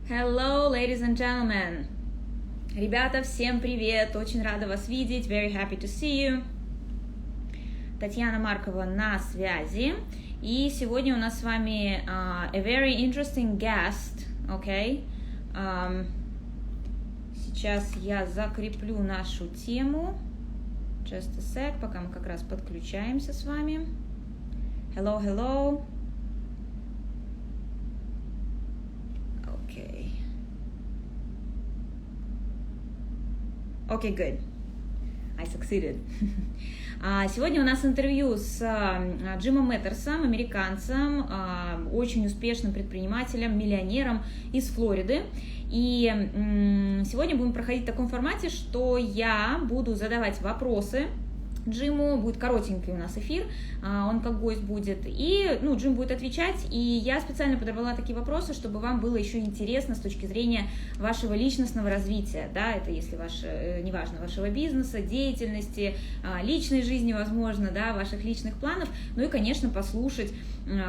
Hello, ladies and gentlemen. Ребята, всем привет! Очень рада вас видеть. Very happy to see you. Татьяна Маркова на связи. И сегодня у нас с вами a very interesting guest. Okay? Сейчас я закреплю нашу тему. Just a sec, пока мы как раз подключаемся с вами. Hello, hello. Okay, good. I succeeded. Сегодня у нас интервью с Джимом Метерсом, американцем, очень успешным предпринимателем, миллионером из Флориды. И сегодня будем проходить в таком формате, что я буду задавать вопросы Джиму, будет коротенький у нас эфир, он как гость будет, и Джим будет отвечать, и я специально подобрала такие вопросы, чтобы вам было еще интересно с точки зрения вашего личностного развития, да, это если неважно, вашего бизнеса, деятельности, личной жизни, возможно, да, ваших личных планов, ну и, конечно, послушать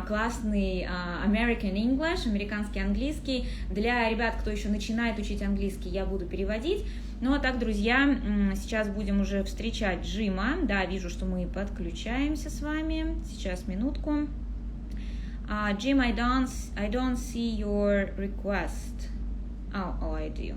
классный American English, американский английский. Для ребят, кто еще начинает учить английский, я буду переводить. Ну а так, друзья, сейчас будем уже встречать Джима. Да, вижу, что мы подключаемся с вами. Сейчас, минутку. Jim, I don't see your request. Oh, I do.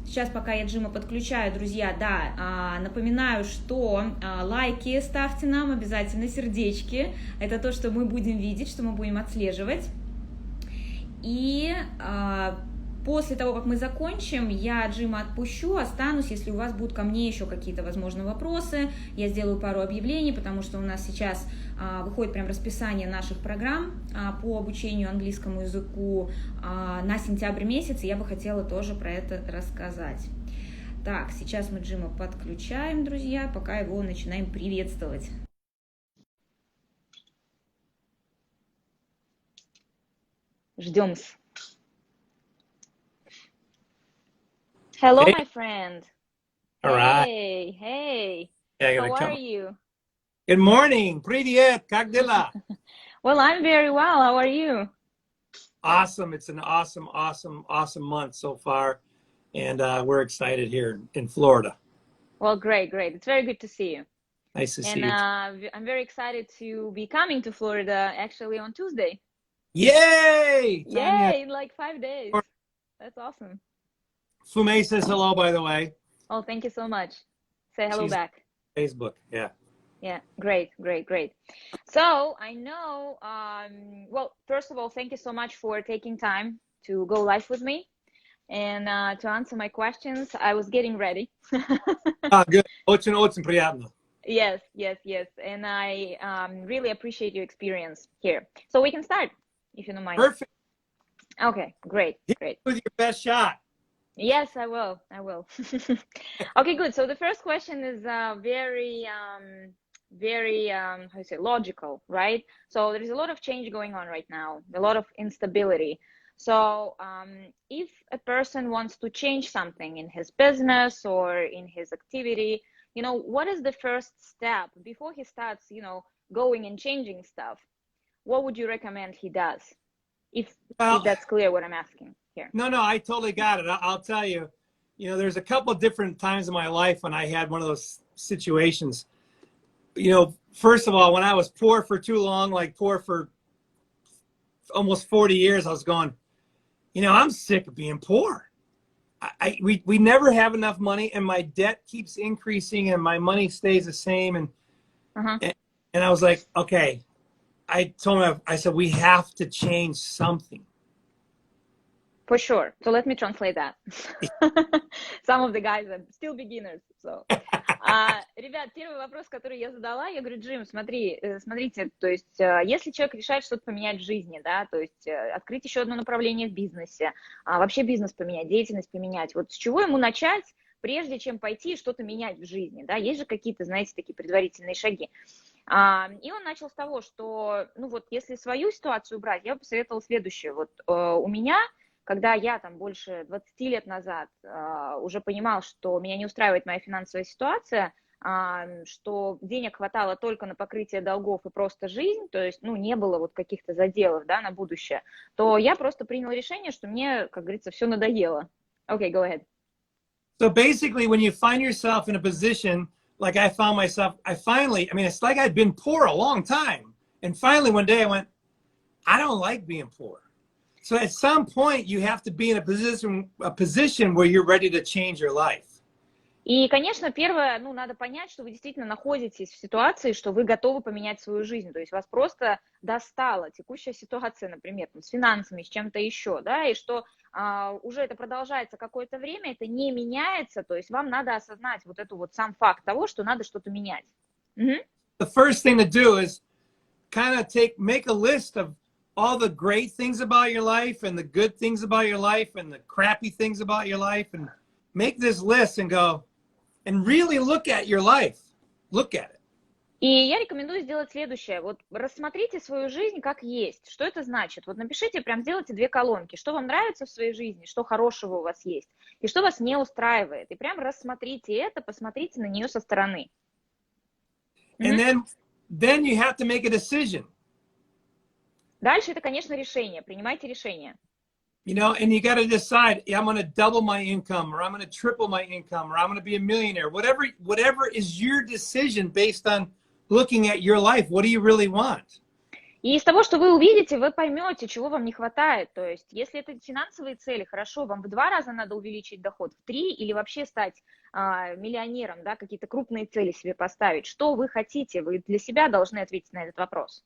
Сейчас, пока я Джима подключаю, друзья, да, напоминаю, что лайки ставьте нам, обязательно сердечки. Это то, что мы будем видеть, что мы будем отслеживать. И после того, как мы закончим, я Джима отпущу, останусь, если у вас будут ко мне еще какие-то, возможно, вопросы. Я сделаю пару объявлений, потому что у нас сейчас выходит прям расписание наших программ по обучению английскому языку на сентябрь месяц, и я бы хотела тоже про это рассказать. Так, сейчас мы Джима подключаем, друзья, пока его начинаем приветствовать. Ждем-с. Hello, hey. My friend. All right. Hey. Yeah, How are you? Good morning. Привет. Как дела? Well, I'm very well. How are you? Awesome. It's an awesome month so far. And we're excited here in Florida. Well, great. It's very good to see you. Nice to see you. And I'm very excited to be coming to Florida actually on Tuesday. Yay! Yay, in like 5 days. That's awesome. Fume says hello, by the way. Oh, thank you so much. Say hello She's back. Facebook, yeah. Yeah, great. So I know, well, first of all, thank you so much for taking time to go live with me and to answer my questions. I was getting ready. Good. Очень приятно. Yes. And I really appreciate your experience here. So we can start, if you don't mind. Perfect. Okay, great. Hit with your best shot. Yes, I will. Okay, good. So the first question is very how you say, logical, right? So there is a lot of change going on right now, a lot of instability. So if a person wants to change something in his business or in his activity, what is the first step before he starts, going and changing stuff? What would you recommend he does? If that's clear what I'm asking here. No, I totally got it. I'll tell you, there's a couple of different times in my life when I had one of those situations. First of all, when I was poor for too long, like poor for almost 40 years, I was going, I'm sick of being poor. We never have enough money, and my debt keeps increasing, and my money stays the same. And I was like, okay. I told him, I said, we have to change something. For sure. So let me translate that. Some of the guys are still beginners. So. Ребят, первый вопрос, который я задала, я говорю, Джим, смотрите, то есть, если человек решает что-то поменять в жизни, да, то есть, открыть еще одно направление в бизнесе, вообще бизнес поменять, деятельность поменять, вот с чего ему начать, прежде чем пойти и что-то менять в жизни, да, есть же какие-то, знаете, такие предварительные шаги. И он начал с того, что, если свою ситуацию брать, я бы посоветовала следующее. Вот у меня, когда я там больше 20 лет назад уже понимал, что меня не устраивает моя финансовая ситуация, что денег хватало только на покрытие долгов и просто жизнь, то есть, ну, не было вот каких-то заделов, да, на будущее, то я просто приняла решение, что мне, как говорится, все надоело. Okay, go ahead. So basically, when you find yourself in a position like I found myself, I mean, it's like I'd been poor a long time. And finally, one day I went, I don't like being poor. So at some point, you have to be in a position where you're ready to change your life. И, конечно, первое, ну, надо понять, что вы действительно находитесь в ситуации, что вы готовы поменять свою жизнь, то есть вас просто достала текущая ситуация, например, там, с финансами, с чем-то еще, да, и что уже это продолжается какое-то время, это не меняется, то есть вам надо осознать вот эту вот сам факт того, что надо что-то менять. The first thing to do is kind of make a list of all the great things about your life and the good things about your life and the crappy things about your life, and make this list and go and really look at your life. Look at it. И я рекомендую сделать следующее. Вот рассмотрите свою жизнь как есть. Что это значит? Вот напишите, прям сделайте 2 колонки. Что вам нравится в своей жизни, что хорошего у вас есть, и что вас не устраивает. И прям рассмотрите это, посмотрите на нее со стороны. And then you have to make a decision. Дальше это, конечно, решение. Принимайте решение. You know, and you got to decide, I'm going to double my income, or I'm going to triple my income, or I'm going to be a millionaire. Whatever is your decision based on looking at your life. What do you really want? И из того, что вы увидите, вы поймете, чего вам не хватает. То есть, если это финансовые цели, хорошо, вам в 2 раза надо увеличить доход, в 3, или вообще стать миллионером, да, какие-то крупные цели себе поставить. Что вы хотите? Вы для себя должны ответить на этот вопрос.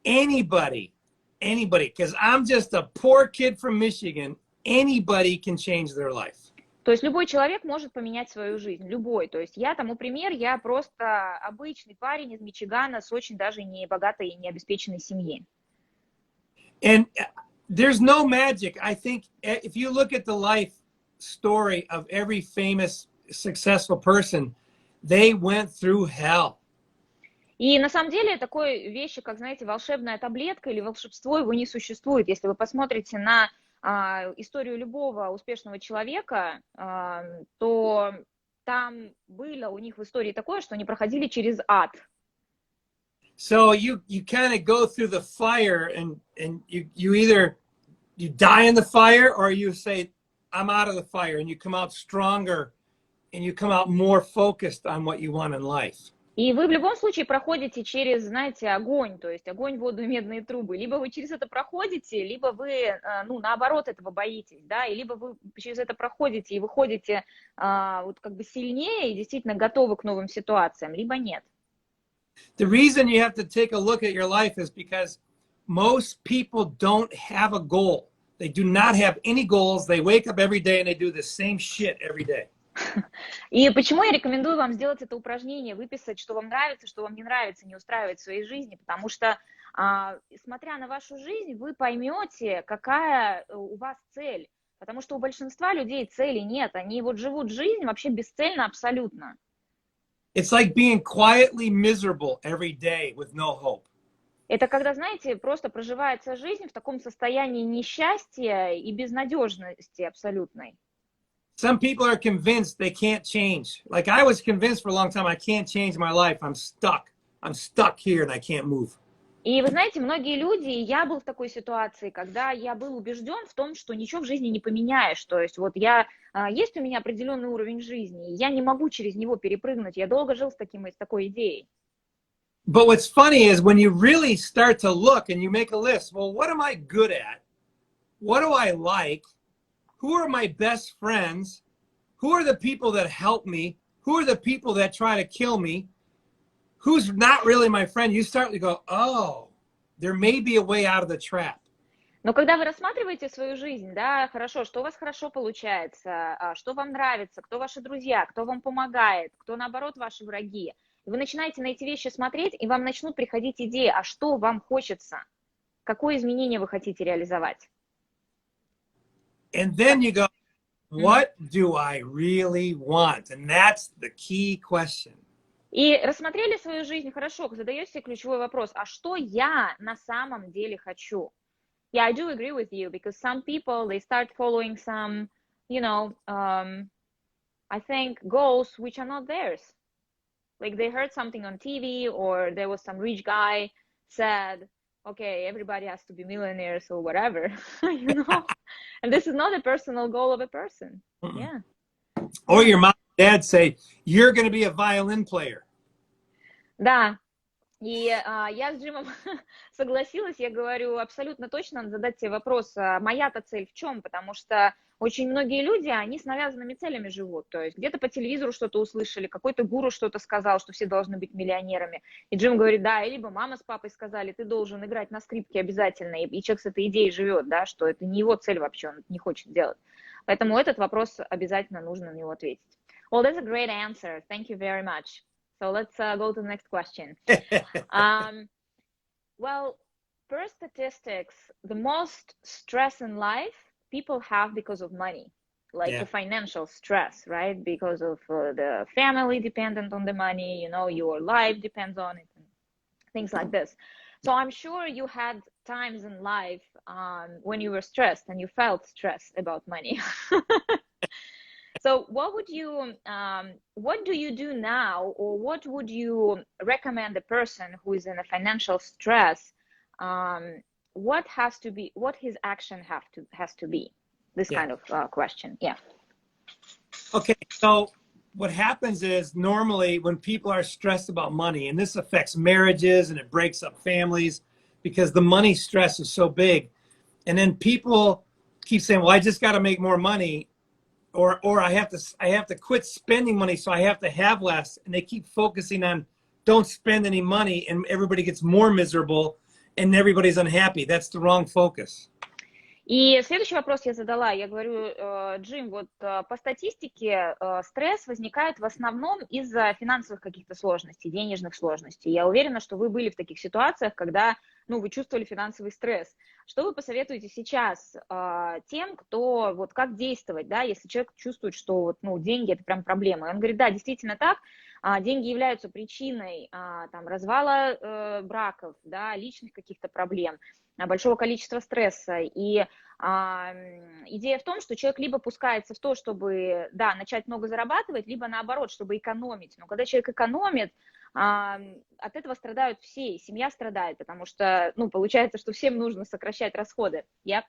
Anybody, because I'm just a poor kid from Michigan, anybody can change their life. То есть любой человек может поменять свою жизнь, любой. То есть я тому пример, я просто обычный парень из Мичигана с очень даже не богатой и не обеспеченной семьи. And there's no magic. I think if you look at the life story of every famous, successful person, they went through hell. И на самом деле такой вещи, как, знаете, волшебная таблетка или волшебство, его не существует. Если вы посмотрите на историю любого успешного человека, то там было у них в истории такое, что они проходили через ад. So you kind of go through the fire, and you either you die in the fire, or you say, I'm out of the fire, and you come out stronger, and you come out more focused on what you want in life. И вы в любом случае проходите через, знаете, огонь, то есть огонь, воду и медные трубы. Либо вы через это проходите, либо вы, ну, наоборот, этого боитесь, да, и либо вы через это проходите и выходите вот как бы сильнее и действительно готовы к новым ситуациям, либо нет. The reason you have to take a look at your life is because most people don't have a goal. They do not have any goals. They wake up every day and they do the same shit every day. И почему я рекомендую вам сделать это упражнение, выписать, что вам нравится, что вам не нравится, не устраивает в своей жизни, потому что, смотря на вашу жизнь, вы поймете, какая у вас цель, потому что у большинства людей цели нет, они вот живут жизнь вообще бесцельно абсолютно. It's like being quietly miserable every day with no hope. Это когда, знаете, просто проживается жизнь в таком состоянии несчастья и безнадежности абсолютной. Some people are convinced they can't change. Like I was convinced for a long time, I can't change my life. I'm stuck. I'm stuck here and I can't move. И вы знаете, многие люди, и я был в такой ситуации, когда я был убежден в том, что ничего в жизни не поменяешь. То есть вот есть у меня определенный уровень жизни, и я не могу через него перепрыгнуть. Я долго жил с такой идеей. But what's funny is when you really start to look and you make a list, well, what am I good at? What do I like? Who are my best friends? Who are the people that help me? Who are the people that try to kill me? Who's not really my friend? You start to go, oh, there may be a way out of the trap. Но когда вы рассматриваете свою жизнь, да, хорошо, что у вас хорошо получается, что вам нравится, кто ваши друзья, кто вам помогает, кто, наоборот, ваши враги, вы начинаете на эти вещи смотреть, и вам начнут приходить идеи, а что вам хочется, какое изменение вы хотите реализовать. And then you go, what do I really want? And that's the key question. И рассмотрели свою жизнь, хорошо, задаете себе ключевой вопрос, а что я на самом деле хочу? Yeah, I do agree with you, because some people, they start following some, I think, goals which are not theirs. Like they heard something on TV, or there was some rich guy said, okay, everybody has to be millionaires or whatever, you know? And this is not a personal goal of a person. Yeah. Or your mom and dad say, you're going to be a violin player. Да. И я с Джимом согласилась, я говорю, абсолютно точно надо задать себе вопрос, моя-то цель в чем? Потому что очень многие люди, они с навязанными целями живут, то есть где-то по телевизору что-то услышали, какой-то гуру что-то сказал, что все должны быть миллионерами, и Джим говорит, да, либо мама с папой сказали, ты должен играть на скрипке обязательно, и человек с этой идеей живет, да, что это не его цель вообще, он не хочет делать. Поэтому этот вопрос обязательно нужно на него ответить. Well, that's a great answer. Thank you very much. So let's go to the next question. Well, per statistics, the most stress in life people have because of money, like the financial stress, right? Because of the family dependent on the money, you know, your life depends on it, and things like this. So I'm sure you had times in life when you were stressed and you felt stress about money. So what do you do now, or what would you recommend a person who is in a financial stress? What his action has to be? This kind of question. Yeah. Okay. So what happens is normally when people are stressed about money, and this affects marriages and it breaks up families because the money stress is so big. And then people keep saying, well, I just got to make more money. Or I have to quit spending money, so I have to have less, and they keep focusing on don't spend any money, and everybody gets more miserable and everybody's unhappy. That's the wrong focus. И следующий вопрос я задала. Я говорю, Джим, вот по статистике стресс возникает в основном из-за финансовых каких-то сложностей, денежных сложностей. Я уверена, что вы были в таких ситуациях, когда, ну, вы чувствовали финансовый стресс. Что вы посоветуете сейчас тем, кто, вот как действовать, да, если человек чувствует, что вот, ну, деньги – это прям проблема. И он говорит, да, действительно так, деньги являются причиной там, развала браков, да, личных каких-то проблем, большого количества стресса. И идея в том, что человек либо пускается в то, чтобы, да, начать много зарабатывать, либо наоборот, чтобы экономить. Но когда человек экономит, от этого страдают все, и семья страдает, потому что, ну, получается, что всем нужно сокращать расходы. Yep.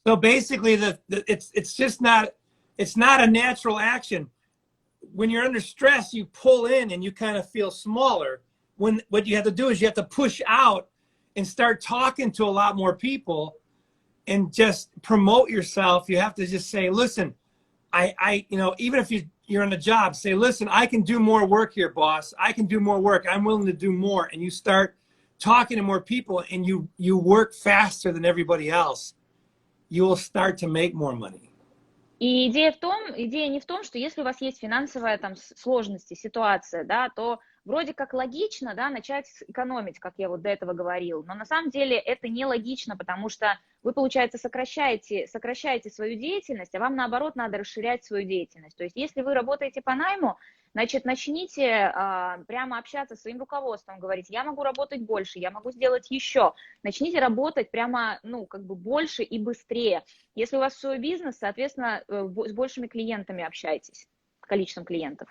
So basically, it's not a natural action. When you're under stress, you pull in and you kind of feel smaller. What you have to do is you have to push out and start talking to a lot more people and just promote yourself. You have to just say, listen, I you know, even if you're on a job, say, listen, I can do more work here, boss. I can do more work. I'm willing to do more. And you start talking to more people and you work faster than everybody else. You will start to make more money. И идея не в том, что если у вас есть финансовая там сложности, ситуация, да, то вроде как логично, да, начать экономить, как я вот до этого говорил, но на самом деле это нелогично, потому что вы, получается, сокращаете свою деятельность, а вам, наоборот, надо расширять свою деятельность. То есть если вы работаете по найму, значит, начните прямо общаться с своим руководством, говорить, я могу работать больше, я могу сделать еще. Начните работать прямо, ну, как бы больше и быстрее. Если у вас свой бизнес, соответственно, с большими клиентами общайтесь, количеством клиентов.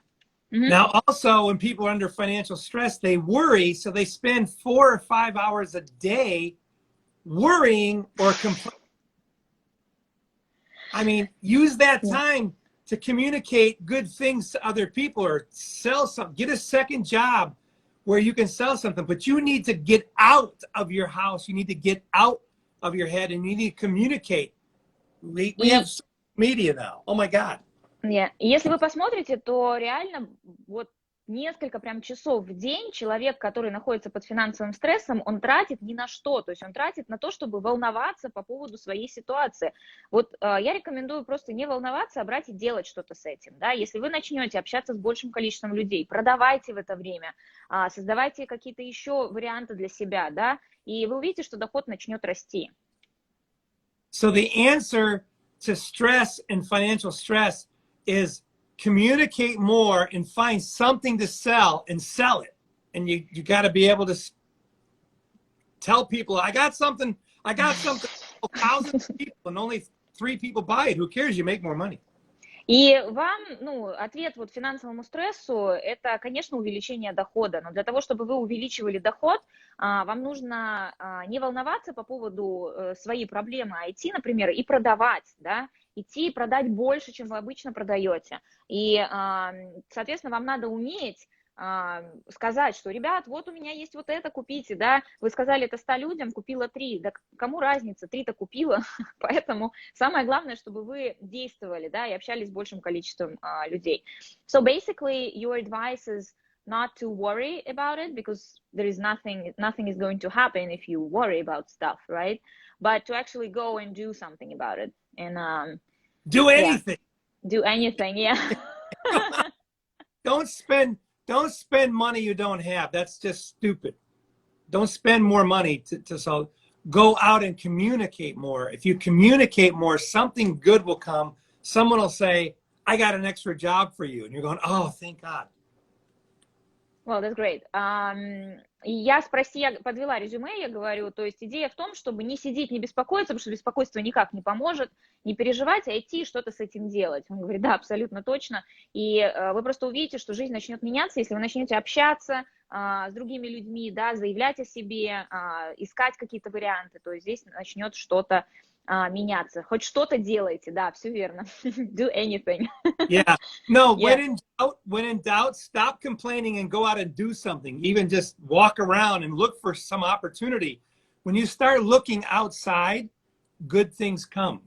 Now, also, when people are under financial stress, they worry, so they spend 4 or 5 hours a day worrying or complaining. I mean, use that time to communicate good things to other people or sell something. Get a second job where you can sell something, but you need to get out of your house. You need to get out of your head, and you need to communicate. We have media now. Oh, my God. Если вы посмотрите, то реально вот несколько прям часов в день человек, который находится под финансовым стрессом, он тратит ни на что, то есть он тратит на то, чтобы волноваться по поводу своей ситуации. Вот я рекомендую просто не волноваться, а брать и делать что-то с этим, да, если вы начнете общаться с большим количеством людей, продавайте в это время, создавайте какие-то еще варианты для себя, да, и вы увидите, что доход начнет расти. So the answer to stress and financial stress is communicate more and find something to sell and sell it. And you got to be able to tell people, I got something, thousands of people and only 3 people buy it. Who cares? You make more money. И вам, ну, ответ вот финансовому стрессу – это, конечно, увеличение дохода. Но для того, чтобы вы увеличивали доход, вам нужно не волноваться по поводу своей проблемы, а идти, например, и продавать, да, идти и продать больше, чем вы обычно продаете. И, соответственно, вам надо уметь сказать, что, ребят, вот у меня есть вот это, купите, да, вы сказали это 100 людям, купила 3, да кому разница, 3-то купила, поэтому самое главное, чтобы вы действовали, да, и общались с большим количеством людей. So basically, your advice is not to worry about it, because there is nothing is going to happen if you worry about stuff, right? But to actually go and do something about it, and Do anything. Yeah, do anything, yeah. Don't spend money you don't have. That's just stupid. Don't spend more money to so go out and communicate more. If you communicate more, something good will come. Someone will say, I got an extra job for you. And you're going, oh, thank God. Well, that's great. Я подвела резюме, я говорю, то есть идея в том, чтобы не сидеть, не беспокоиться, потому что беспокойство никак не поможет, не переживать, а идти и что-то с этим делать. Он говорит, да, абсолютно точно. И вы просто увидите, что жизнь начнет меняться, если вы начнете общаться с другими людьми, да, заявлять о себе, искать какие-то варианты, то есть здесь начнет что-то меняться. Хоть что-то делайте, да, все верно. Do anything. Yeah. No, Yeah. when in doubt, stop complaining and go out and do something. Even just walk around and look for some opportunity. When you start looking outside, good things come.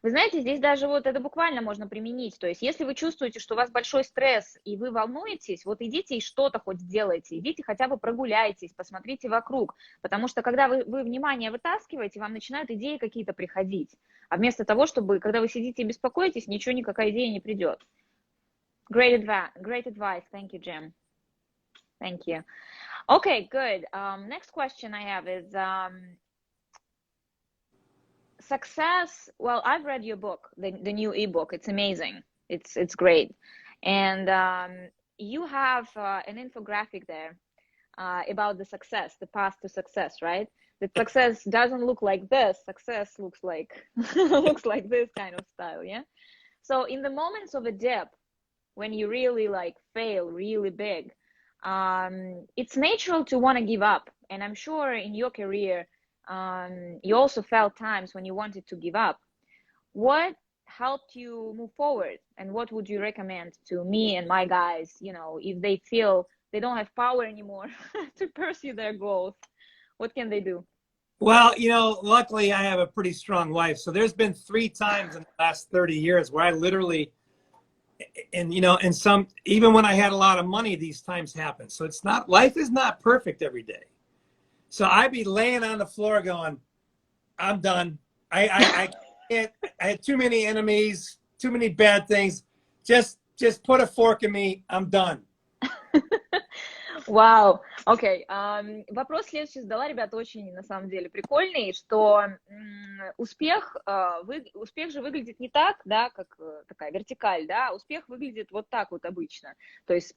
Вы знаете, здесь даже вот это буквально можно применить. То есть если вы чувствуете, что у вас большой стресс и вы волнуетесь, вот идите и что-то хоть сделайте. Идите хотя бы прогуляйтесь, посмотрите вокруг. Потому что когда вы внимание вытаскиваете, вам начинают идеи какие-то приходить. А вместо того, чтобы, когда вы сидите и беспокоитесь, ничего, никакая идея не придет. Great advice. Thank you, Jim. Thank you. Okay, good. Next question I have is... success. Well, I've read your book, the new ebook. It's amazing. It's great. And you have an infographic there about the success, the path to success, right? That success doesn't look like this. Success looks like looks like this kind of style, yeah? So in the moments of a dip, when you really like fail really big, it's natural to want to give up. And I'm sure in your career, you also felt times when you wanted to give up. What helped you move forward, and what would you recommend to me and my guys, you know, if they feel they don't have power anymore to pursue their goals? What can they do? Well, you know, luckily I have a pretty strong wife. So there's been 3 times in the last 30 years where I literally, and you know, and some, even when I had a lot of money, these times happen. So it's not, life is not perfect every day. So I'd be laying on the floor going, I'm done. I can't, I had too many enemies, too many bad things. Just put a fork in me. I'm done. Вау, окей. Вопрос следующий задала, ребята, очень, на самом деле, прикольный, что успех же выглядит не так, да, как такая вертикаль, да, успех выглядит вот так вот обычно, то есть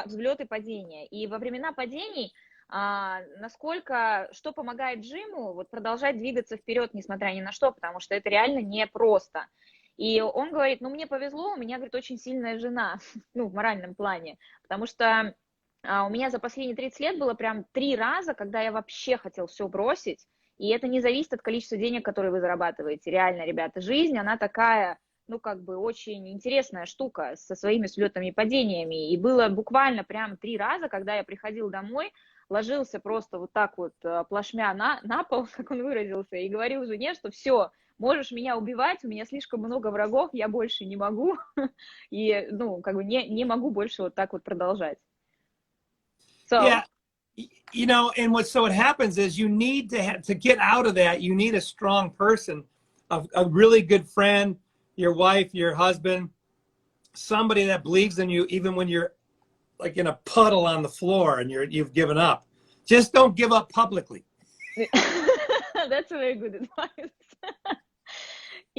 взлеты, падения. И во времена падений что помогает Джиму вот продолжать двигаться вперед, несмотря ни на что, потому что это реально непросто. И он говорит, ну, мне повезло, у меня, говорит, очень сильная жена, ну, в моральном плане, потому что у меня за последние 30 лет было прям 3 раза, когда я вообще хотел все бросить, и это не зависит от количества денег, которые вы зарабатываете. Реально, ребята, жизнь, она такая, ну, как бы очень интересная штука со своими взлетами и падениями. И было буквально прям 3 раза, когда я приходил домой, ложился просто вот так вот плашмя на пол, как он выразился, и говорил жене, что все, можешь меня убивать, у меня слишком много врагов, я больше не могу, и, ну, как бы не могу больше вот так вот продолжать. So, yeah, you know, and what happens is you need to get out of that. You need a strong person, a really good friend, your wife, your husband, somebody that believes in you, even when you're like in a puddle on the floor and you've given up. Just don't give up publicly. That's a very good advice.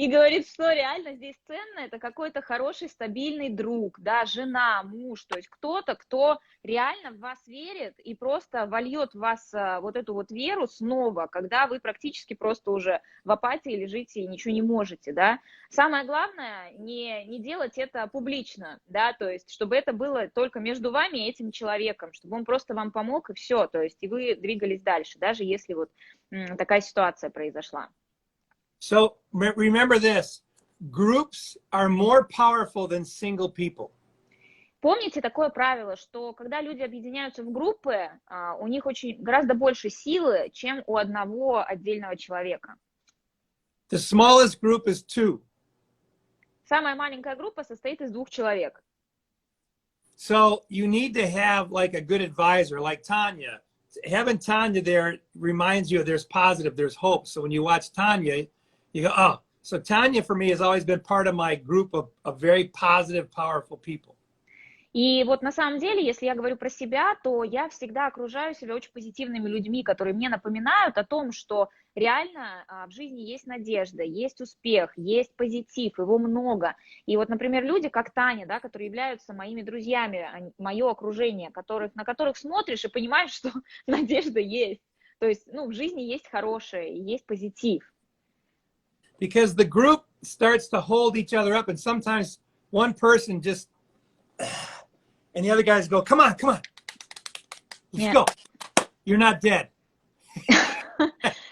И говорит, что реально здесь ценно, это какой-то хороший, стабильный друг, да, жена, муж, то есть кто-то, кто реально в вас верит и просто вольет в вас вот эту вот веру снова, когда вы практически просто уже в апатии лежите и ничего не можете, да. Самое главное, не делать это публично, да, то есть чтобы это было только между вами и этим человеком, чтобы он просто вам помог и все, то есть и вы двигались дальше, даже если вот такая ситуация произошла. So remember this, groups are more powerful than single people. Помните такое правило, что когда люди объединяются в группы, у них очень гораздо больше силы, чем у одного отдельного человека. The smallest group is 2. Самая маленькая группа состоит из 2 человек. So you need to have like a good advisor, like Tanya. Having Tanya there reminds you there's positive, there's hope. So when you watch Tanya, you go, oh, so Tanya for me has always been part of my group of very positive, powerful people. И вот на самом деле, если я говорю про себя, то я всегда окружаю себя очень позитивными людьми, которые мне напоминают о том, что реально в жизни есть надежда, есть успех, есть позитив, его много. И вот, например, люди, как Таня, да, которые являются моими друзьями, мое окружение, на которых смотришь и понимаешь, что надежда есть. То есть, ну, в жизни есть хорошее, есть позитив. Because the group starts to hold each other up, and sometimes one person just, and the other guys go, come on, let's go. You're not dead.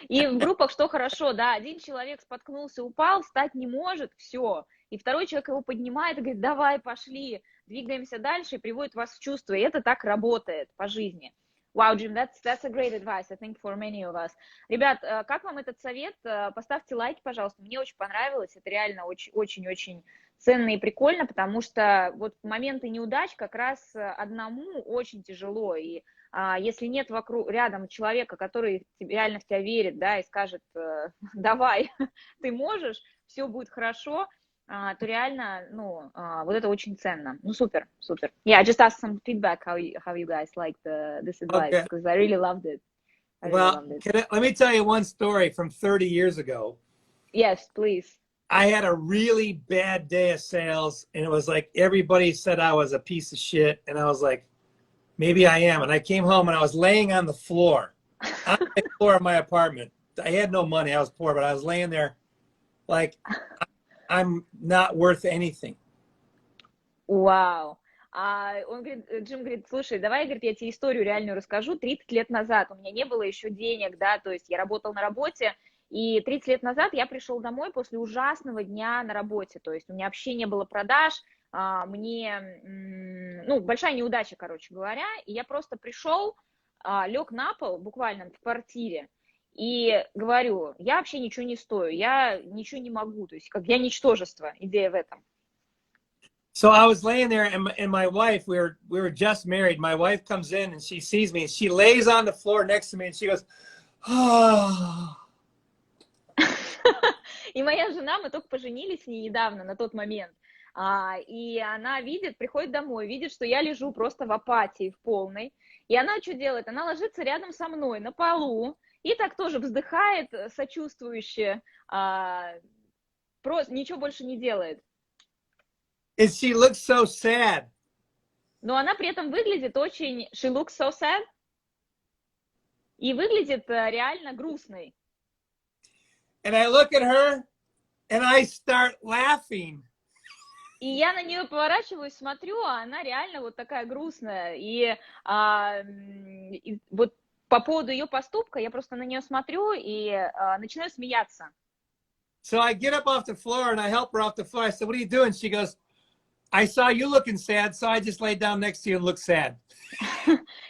И в группах что хорошо, да, один человек споткнулся, упал, встать не может, все. И второй человек его поднимает и говорит, давай, пошли, двигаемся дальше, и приводит вас в чувство. И это так работает по жизни. Wow, Jim, that's a great advice, I think, for many of us. Ребят, как вам этот совет? Поставьте лайк, пожалуйста, мне очень понравилось, это реально очень-очень ценно и прикольно, потому что вот в моменты неудач как раз одному очень тяжело, и если нет рядом человека, который реально в тебя верит, да, и скажет, давай, ты можешь, все будет хорошо, то реально, ну, вот это очень ценно. Ну, супер. Yeah, I just asked some feedback how you guys liked this advice, Okay. because I really loved it. Well, let me tell you one story from 30 years ago. Yes, please. I had a really bad day of sales, and it was like everybody said I was a piece of shit, and I was like, maybe I am. And I came home and I was laying on the floor of my apartment. I had no money, I was poor, but I was laying there like I'm not worth anything. Вау. Он говорит, Джим говорит, слушай, давай, говорит, я тебе историю реальную расскажу. 30 лет назад у меня не было еще денег, да, то есть я работал на работе, и 30 лет назад я пришел домой после ужасного дня на работе, то есть у меня вообще не было продаж, мне, ну, большая неудача, короче говоря, и я просто пришел, лег на пол, буквально в квартире, и говорю, я вообще ничего не стою, я ничего не могу, то есть как я ничтожество, идея в этом. So I was laying there, and my wife, we were just married. My wife comes in and she sees me, and she lays on the floor next to me, and she goes, oh. И моя жена, мы только поженились с ней недавно, на тот момент, и она видит, приходит домой, видит, что я лежу просто в апатии, в полной, и она что делает? Она ложится рядом со мной на полу и так тоже вздыхает сочувствующе, просто ничего больше не делает. And she looks so sad. Но она при этом выглядит очень, she looks so sad, и выглядит реально грустной. And I look at her, and I start laughing. И я на нее поворачиваюсь, смотрю, а она реально вот такая грустная. И вот по поводу ее поступка я просто на нее смотрю и начинаю смеяться. So I get up off the floor, and I help her off the floor. I said, what are you doing? She goes, I saw you looking sad, so I just laid down next to you and looked sad.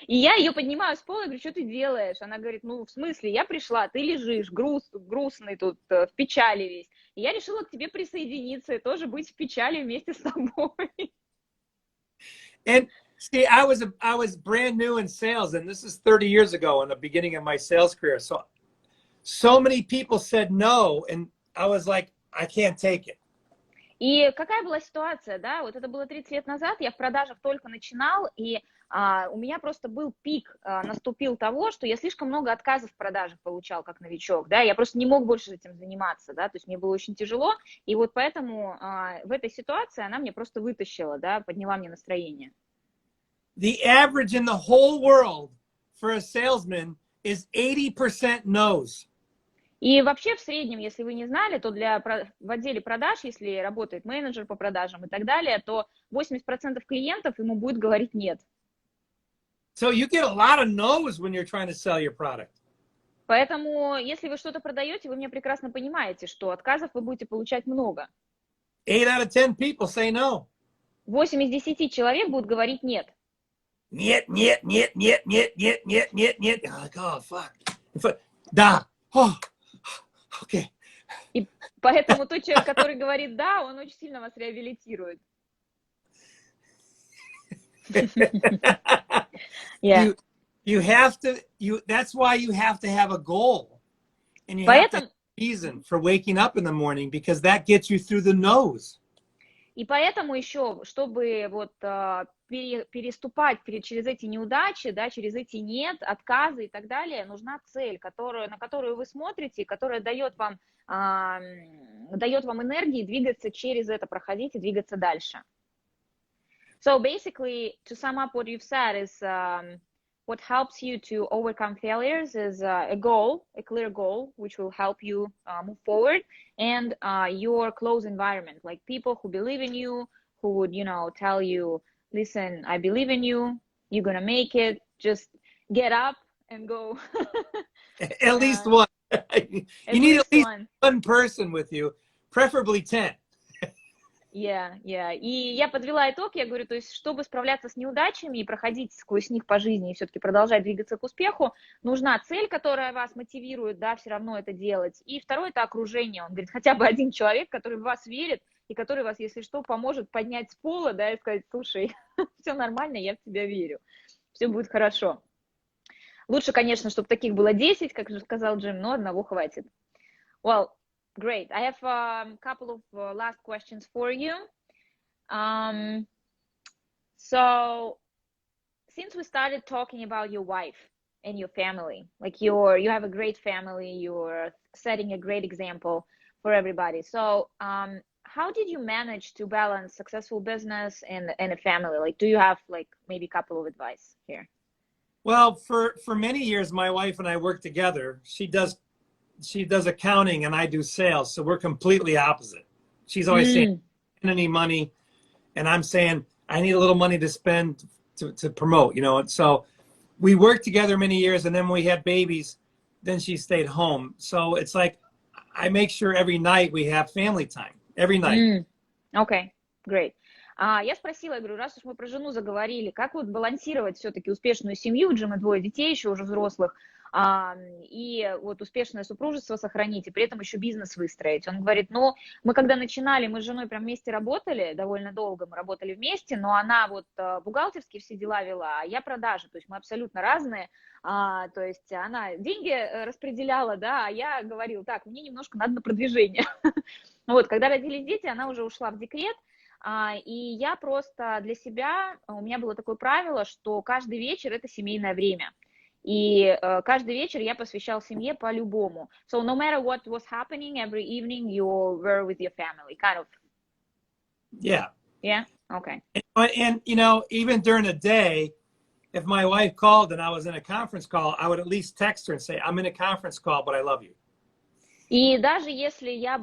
И я ее поднимаю с пола и говорю, что ты делаешь? Она говорит, ну, в смысле, я пришла, ты лежишь, грустный тут, в печали весь. И я решила к тебе присоединиться и тоже быть в печали вместе с тобой. And see, I was brand new in sales, and this is 30 years ago in the beginning of my sales career. So many people said no, and I was like, I can't take it. И какая была ситуация, да, вот это было 30 лет назад, я в продажах только начинал, и у меня просто был пик, наступил того, что я слишком много отказов в продажах получал как новичок, да, я просто не мог больше этим заниматься, да, то есть мне было очень тяжело, и вот поэтому в этой ситуации она мне просто вытащила, да, подняла мне настроение. The average in the whole world for a salesman is 80% no's. И вообще в среднем, если вы не знали, то в отделе продаж, если работает менеджер по продажам и так далее, то 80% клиентов ему будет говорить нет. So you get a lot of no's when you're trying to sell your product. Поэтому, если вы что-то продаете, вы меня прекрасно понимаете, что отказов вы будете получать много. 8 out of 10 people say no. 8 из 10 человек будут говорить нет. Нет, нет, нет, нет, нет, нет, нет, нет, нет. Like, oh, fuck. Да. Oh, okay. И поэтому тот человек, который говорит да, он очень сильно вас реабилитирует. Yeah. You have to, that's why you have to have a goal. And you have to have a reason for waking up in the morning, because that gets you through the no's. И поэтому еще, чтобы вот переступать через эти неудачи, да, через эти нет, отказы и так далее, нужна цель, на которую вы смотрите, которая дает вам энергии двигаться через это, проходить и двигаться дальше. So basically, to sum up what you've said is what helps you to overcome failures is a goal, a clear goal, which will help you move forward, and your close environment, like people who believe in you, who would, tell you, listen, I believe in you, you're gonna make it, just get up and go. At least one. You need at least one person with you, preferably 10. Yeah. И я подвела итог, я говорю, то есть, чтобы справляться с неудачами и проходить сквозь них по жизни и все-таки продолжать двигаться к успеху, нужна цель, которая вас мотивирует, да, все равно это делать. И второе, это окружение. Он говорит, хотя бы один человек, который в вас верит и который вас, если что, поможет поднять с пола, да, и сказать, слушай, все нормально, я в тебя верю, все будет хорошо. Лучше, конечно, чтобы таких было 10, как же сказал Джим, но одного хватит. Well, great. I have a couple of last questions for you. So, since we started talking about your wife and your family, like you have a great family, you're setting a great example for everybody. So, how did you manage to balance successful business and a family? Like, do you have like maybe a couple of advice here? Well, for many years, my wife and I work together. She does accounting and I do sales. So we're completely opposite. She's always saying, I don't need money. And I'm saying, I need a little money to spend to promote, And so we worked together many years, and then when we had babies, then she stayed home. So it's like, I make sure every night we have family time. Every night. Okay, great. Я спросила, я говорю, раз уж мы про жену заговорили, как вот балансировать все-таки успешную семью, у Джима 2 детей еще уже взрослых, и вот успешное супружество сохранить, и при этом еще бизнес выстроить. Он говорит, мы когда начинали, мы с женой прям вместе работали, довольно долго мы работали вместе, но она вот бухгалтерские все дела вела, а я продажи, то есть мы абсолютно разные, то есть она деньги распределяла, да, а я говорила, так, мне немножко надо на продвижение. Вот, когда родились дети, она уже ушла в декрет, и я просто для себя, у меня было такое правило, что каждый вечер это семейное время. И каждый вечер я посвящал семье по-любому. So no matter what was happening, every evening you were with your family, kind of. Yeah. Yeah? Okay. And even during the day, if my wife called and I was in a conference call, I would at least text her and say, I'm in a conference call, but I love you. И даже если я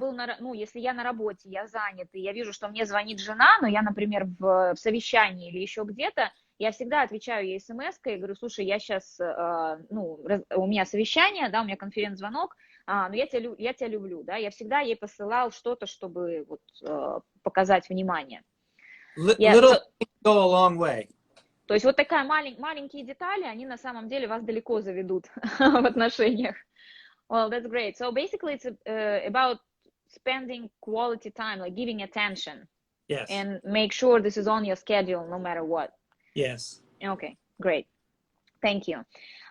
если я на работе, я занят, и я вижу, что мне звонит жена, но я, например, в совещании или еще где-то, я всегда отвечаю ей смс-кой и говорю, слушай, я сейчас, у меня совещание, да, у меня конференц-звонок, но я тебя люблю, да, я всегда ей посылал что-то, чтобы вот, показать внимание. Little go a long way. То есть вот такая маленькие детали, они на самом деле вас далеко заведут в отношениях. Well, that's great. So basically, it's about spending quality time, like giving attention. Yes. And make sure this is on your schedule, no matter what. Yes. Okay, great. Thank you.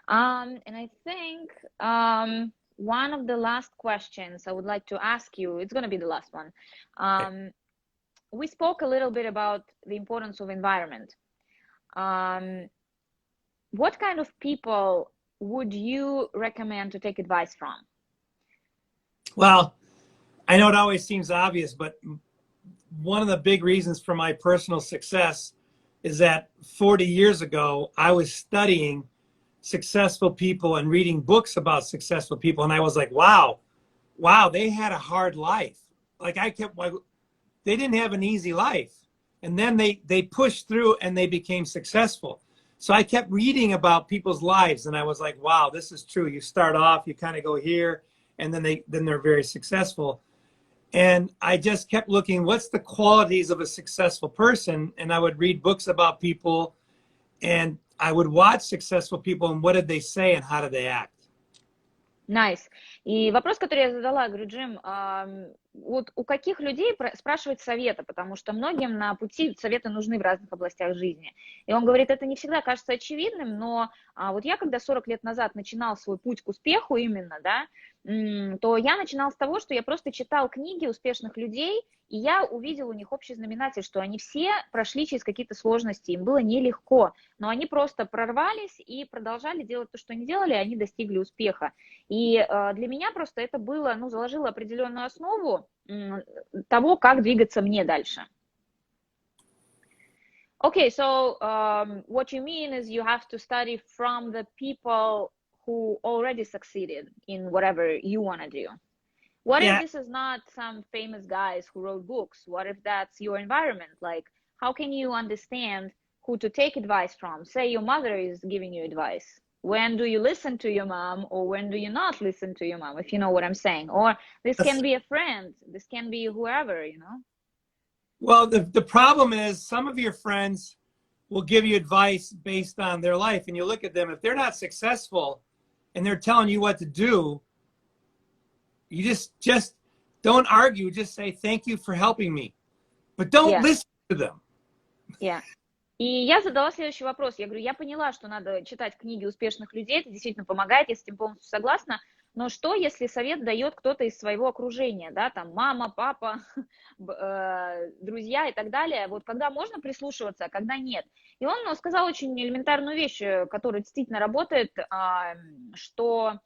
And I think one of the last questions I would like to ask you, it's going to be the last one. We spoke a little bit about the importance of environment. what kind of people would you recommend to take advice from? Well, I know it always seems obvious, but one of the big reasons for my personal success is that 40 years ago, I was studying successful people and reading books about successful people. And I was like, wow, they had a hard life. Like they didn't have an easy life. And then they pushed through and they became successful. So I kept reading about people's lives and I was like, wow, this is true. You start off, you kind of go here, and then they're very successful. And I just kept looking, what's the qualities of a successful person? And I would read books about people and I would watch successful people and what did they say and how did they act. Nice. И вопрос, который я задала, говорю, Джим, вот у каких людей спрашивать совета, потому что многим на пути советы нужны в разных областях жизни. И он говорит, это не всегда кажется очевидным, но вот я, когда 40 лет назад начинал свой путь к успеху именно, да, то я начинал с того, что я просто читал книги успешных людей, и я увидел у них общий знаменатель, что они все прошли через какие-то сложности, им было нелегко, но они просто прорвались и продолжали делать то, что они делали, и они достигли успеха. И для меня просто это было, заложило определенную основу того, как двигаться мне дальше. Okay, so what you mean is you have to study from the people who already succeeded in whatever you want to do. What if this is not some famous guys who wrote books? What if that's your environment? Like, how can you understand who to take advice from? Say your mother is giving you advice. When do you listen to your mom or when do you not listen to your mom, if you know what I'm saying? Or this can be a friend, this can be whoever, you know? Well, the problem is some of your friends will give you advice based on their life and you look at them, if they're not successful and they're telling you what to do, you just don't argue, just say, thank you for helping me. But don't listen to them. Yeah. И я задала следующий вопрос. Я говорю, я поняла, что надо читать книги успешных людей, это действительно помогает, я с этим полностью согласна, но что, если совет дает кто-то из своего окружения, да, там мама, папа, друзья и так далее, вот когда можно прислушиваться, а когда нет. И он сказал очень элементарную вещь, которая действительно работает, что,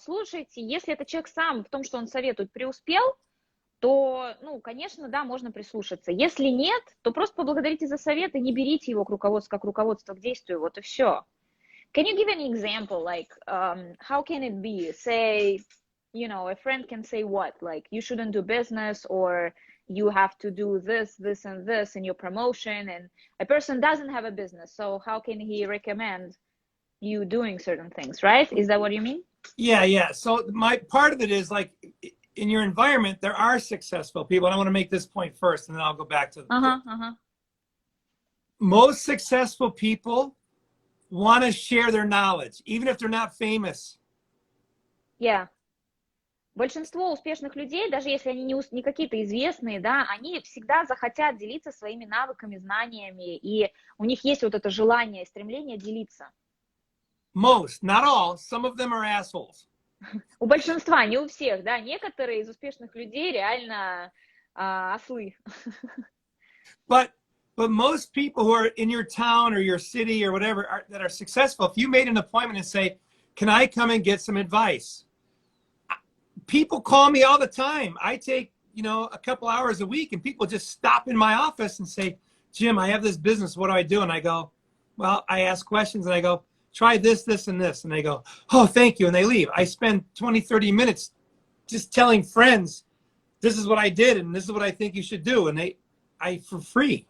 слушайте, если этот человек сам в том, что он советует, преуспел, то, конечно, да, можно прислушаться. Если нет, то просто поблагодарите за совет и не берите его как руководство к действию, вот и все. Can you give an example, like, how can it be? Say, a friend can say what? Like, you shouldn't do business, or you have to do this, this, and this in your promotion, and a person doesn't have a business, so how can he recommend you doing certain things, right? Is that what you mean? Yeah. So my part of it is like, in your environment, there are successful people. And I want to make this point first, and then I'll go back to most successful people want to share their knowledge, even if they're not famous. Yeah. Большинство успешных людей, даже если они не какие-то известные, да, они всегда захотят делиться своими навыками, знаниями, и у них есть вот это желание, стремление делиться. Most, not all. Some of them are assholes. У большинства, не у всех, да, некоторые из успешных людей реально ослы. But most people who are in your town or your city or whatever that are successful, if you made an appointment and say, can I come and get some advice? People call me all the time. I take, a couple hours a week and people just stop in my office and say, Jim, I have this business. What do I do? And I go, well, I ask questions and I go, try this, this, and this. And they go, oh, thank you. And they leave. I spend 20, 30 minutes just telling friends, this is what I did, and this is what I think you should do. And for free.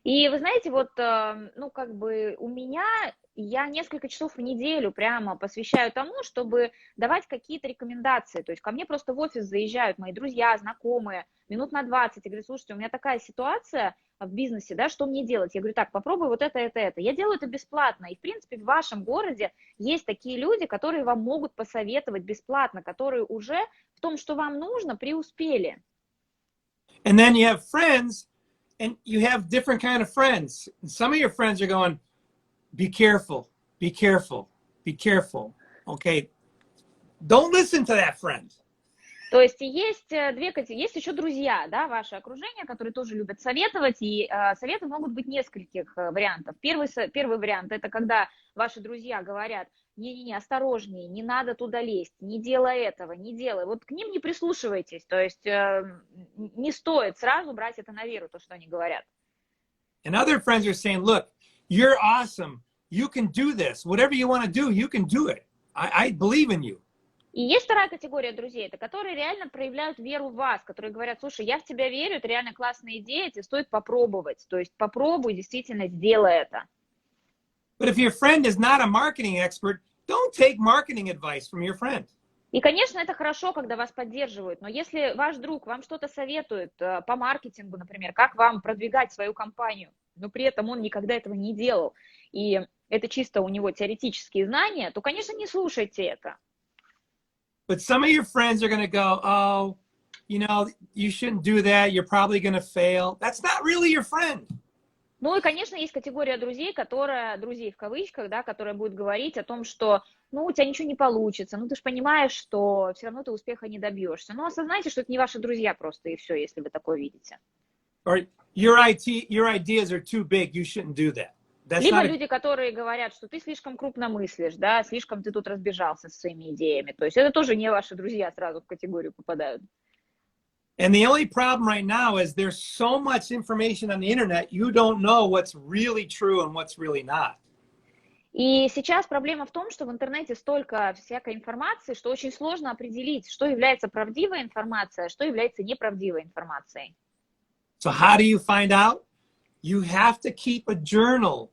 И вы знаете, вот, у меня, я несколько часов в неделю прямо посвящаю тому, чтобы давать какие-то рекомендации. То есть ко мне просто в офис заезжают мои друзья, знакомые, минут на 20, и говорят, слушайте, у меня такая ситуация в бизнесе, да, что мне делать? Я говорю, так, попробуй вот это. Я делаю это бесплатно. И, в принципе, в вашем городе есть такие люди, которые вам могут посоветовать бесплатно, которые уже в том, что вам нужно, преуспели. And then you have friends, and you have different kind of friends. And some of your friends are going, be careful, be careful, be careful. Okay, don't listen to that friend. То есть есть две категории, есть еще друзья, да, ваше окружение, которые тоже любят советовать, и советы могут быть нескольких вариантов. Первый вариант – это когда ваши друзья говорят: не-не-не, осторожнее, не надо туда лезть, не делай этого, не делай. Вот к ним не прислушивайтесь, то есть не стоит сразу брать это на веру, то, что они говорят. And other friends are saying, look, you're awesome, you can do this, whatever you want to do, you can do it. I believe in you. И есть вторая категория друзей, это которые реально проявляют веру в вас, которые говорят: слушай, я в тебя верю, это реально классная идея, тебе стоит попробовать. То есть попробуй, действительно сделай это. But if your friend is not a marketing expert, don't take marketing advice from your friend. И, конечно, это хорошо, когда вас поддерживают, но если ваш друг вам что-то советует по маркетингу, например, как вам продвигать свою компанию, но при этом он никогда этого не делал, и это чисто у него теоретические знания, то, конечно, не слушайте это. But some of your friends are going to go, oh, you know, you shouldn't do that. You're probably going to fail. That's not really your friend. Ну и, конечно, есть категория друзей, друзей в кавычках, да, которая будет говорить о том, что, ну, у тебя ничего не получится, ну, ты же понимаешь, что все равно ты успеха не добьешься. Но осознайте, что это не ваши друзья просто, и все, если вы такое видите. Or your ideas are too big. You shouldn't do that. Либо люди, которые говорят, что ты слишком крупно мыслишь, да, слишком ты тут разбежался со своими идеями. То есть это тоже не ваши друзья, сразу в категорию попадают. And the only problem right now is there's so much information on the internet, you don't know what's really true and what's really not. И сейчас проблема в том, что в интернете столько всякой информации, что очень сложно определить, что является правдивой информацией, а что является неправдивой информацией. So how do you find out? You have to keep a journal.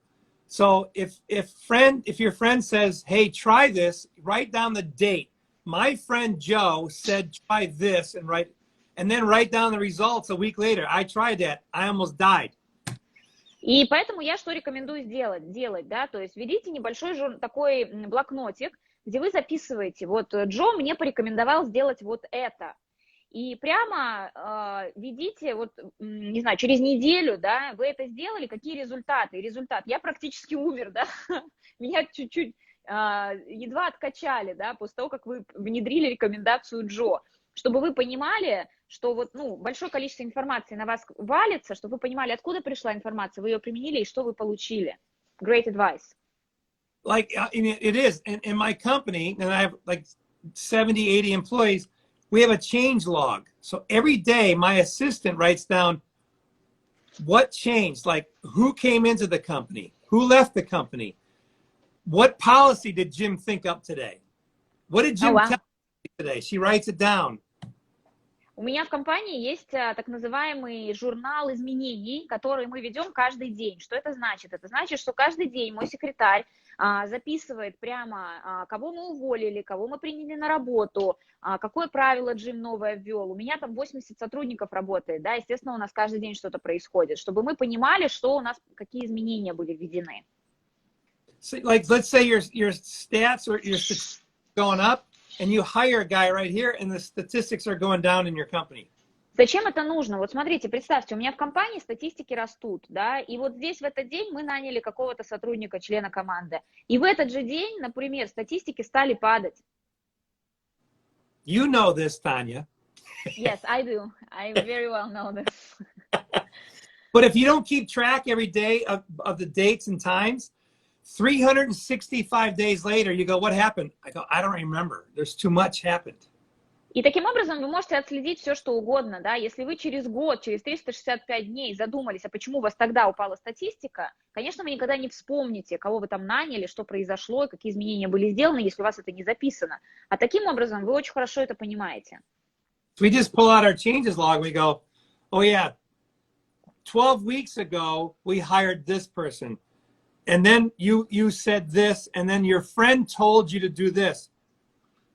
So if your friend says, hey, try this, write down the date. My friend Joe said, try this, and then write down the results a week later. I tried that. I almost died. И поэтому я что рекомендую делать, да, то есть ведите небольшой такой блокнотик, где вы записываете: вот Джо мне порекомендовал сделать вот это. И прямо ведите, вот, не знаю, через неделю, да, вы это сделали, какие результаты? Результат: я практически умер, да, меня чуть-чуть едва откачали, да, после того, как вы внедрили рекомендацию Джо, чтобы вы понимали, что вот, ну, большое количество информации на вас валится, чтобы вы понимали, откуда пришла информация, вы ее применили и что вы получили. Great advice. Like, it is. In my company, and I have like 70, 80 employees, we have a change log. So every day my assistant writes down what changed, like who came into the company, who left the company, what policy did Jim think up today? What did Jim tell me today? She writes it down. У меня в компании есть так называемый журнал изменений, который мы ведем каждый день. Что это значит? Это значит, что каждый день мой секретарь записывает прямо, кого мы уволили, кого мы приняли на работу, какое правило Джим новое ввел. У меня там 80 сотрудников работает, да, естественно, у нас каждый день что-то происходит, чтобы мы понимали, что у нас, какие изменения были введены. So, like, let's say your stats or your statistics going up, and you hire a guy right here, and the statistics are going down in your company. Зачем это нужно? Вот смотрите, представьте, у меня в компании статистики растут, да, и вот здесь в этот день мы наняли какого-то сотрудника, члена команды, и в этот же день, например, статистики стали падать. You know this, Tanya. Yes, I do. I very well know this. But if you don't keep track every day of the dates and times, 365 days later, you go, what happened? I go, I don't remember. There's too much happened. И таким образом вы можете отследить все, что угодно, да, если вы через год, через 365 дней задумались, а почему у вас тогда упала статистика, конечно, вы никогда не вспомните, кого вы там наняли, что произошло, какие изменения были сделаны, если у вас это не записано. А таким образом вы очень хорошо это понимаете. We just pull out our changes log, we go, oh yeah, 12 weeks ago, we hired this person. And then you said this, and then your friend told you to do this.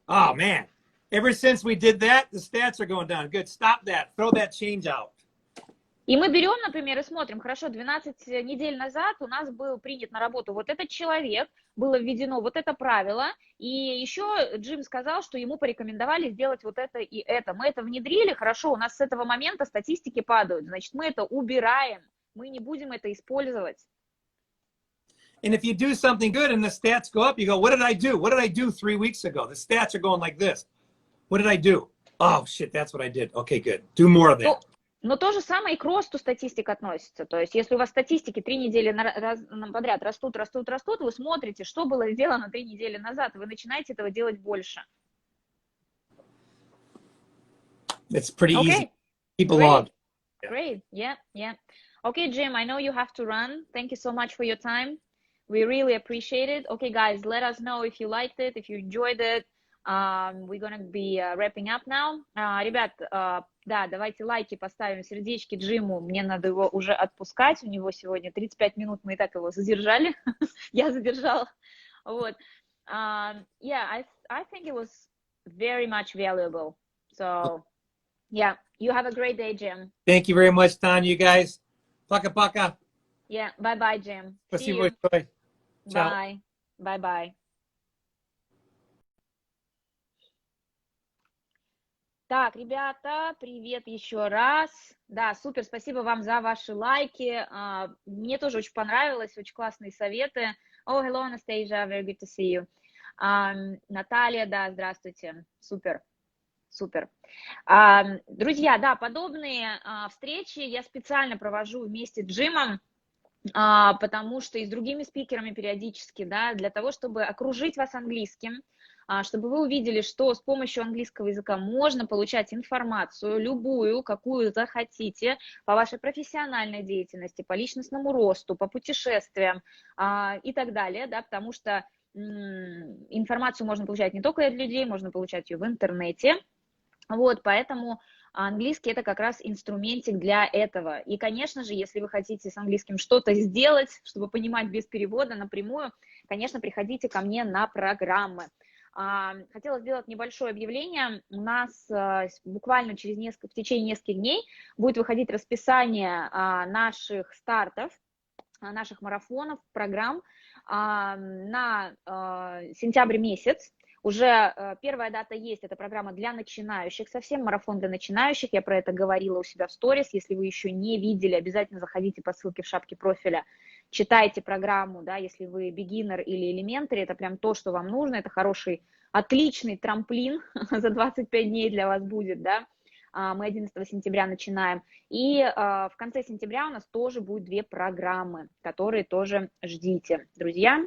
Oh, man. Ever since we did that, the stats are going down. Good. Stop that. Throw that change out. И мы берем, например, и смотрим, хорошо, 12 недель назад у нас был принят на работу вот этот человек, было введено вот это правило, и еще Джим сказал, что ему порекомендовали сделать вот это и это. Мы это внедрили, хорошо, у нас с этого момента статистики падают, значит, мы это убираем, мы не будем это использовать. And if you do something good and the stats go up, you go, what did I do? What did I do 3 weeks ago? The stats are going like this. What did I do? Oh, shit, that's what I did. Okay, good. Do more of that. Но то же самое и к росту статистик относится. То есть, если у вас статистики 3 недели подряд растут, вы смотрите, что было сделано 3 недели назад, вы начинаете этого делать больше. It's pretty easy. Keep a Great. log. Great. Yeah. Okay, Jim, I know you have to run. Thank you so much for your time. We really appreciate it. Okay, guys, let us know if you liked it, if you enjoyed it. We're gonna be wrapping up now. Ребят, да, давайте лайки поставим, сердечки Джиму. Мне надо его уже отпускать. У него сегодня 35 минут, мы и так его задержали. Я задержала. Вот. Yeah, I think it was very much valuable. So, yeah, you have a great day, Jim. Thank you very much, Tanya, you guys. Пока-пока. Yeah, bye-bye, Jim. Спасибо большое. Bye. Bye-bye. Так, ребята, привет еще раз. Да, супер, спасибо вам за ваши лайки. Мне тоже очень понравилось, очень классные советы. Oh, hello, Anastasia, very good to see you. Наталья, да, здравствуйте. Супер. Друзья, да, подобные встречи я специально провожу вместе с Джимом, потому что и с другими спикерами периодически, да, для того, чтобы окружить вас английским, чтобы вы увидели, что с помощью английского языка можно получать информацию, любую, какую захотите, по вашей профессиональной деятельности, по личностному росту, по путешествиям и так далее, да, потому что информацию можно получать не только от людей, можно получать ее в интернете. Вот, поэтому английский это как раз инструментик для этого. И, конечно же, если вы хотите с английским что-то сделать, чтобы понимать без перевода напрямую, конечно, приходите ко мне на программы. Хотела сделать небольшое объявление. У нас буквально в течение нескольких дней будет выходить расписание наших стартов, наших марафонов, программ на сентябрь месяц. Уже первая дата есть, это программа для начинающих, совсем марафон для начинающих, я про это говорила у себя в сторис, если вы еще не видели, обязательно заходите по ссылке в шапке профиля, читайте программу, да, если вы beginner или elementary, это прям то, что вам нужно, это хороший, отличный трамплин за 25 дней для вас будет, да, мы 11 сентября начинаем, и в конце сентября у нас тоже будет 2 программы, которые тоже ждите, друзья.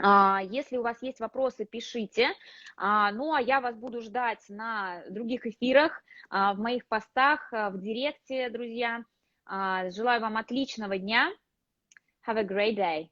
Если у вас есть вопросы, пишите. Ну, а я вас буду ждать на других эфирах, в моих постах, в директе, друзья. Желаю вам отличного дня. Have a great day.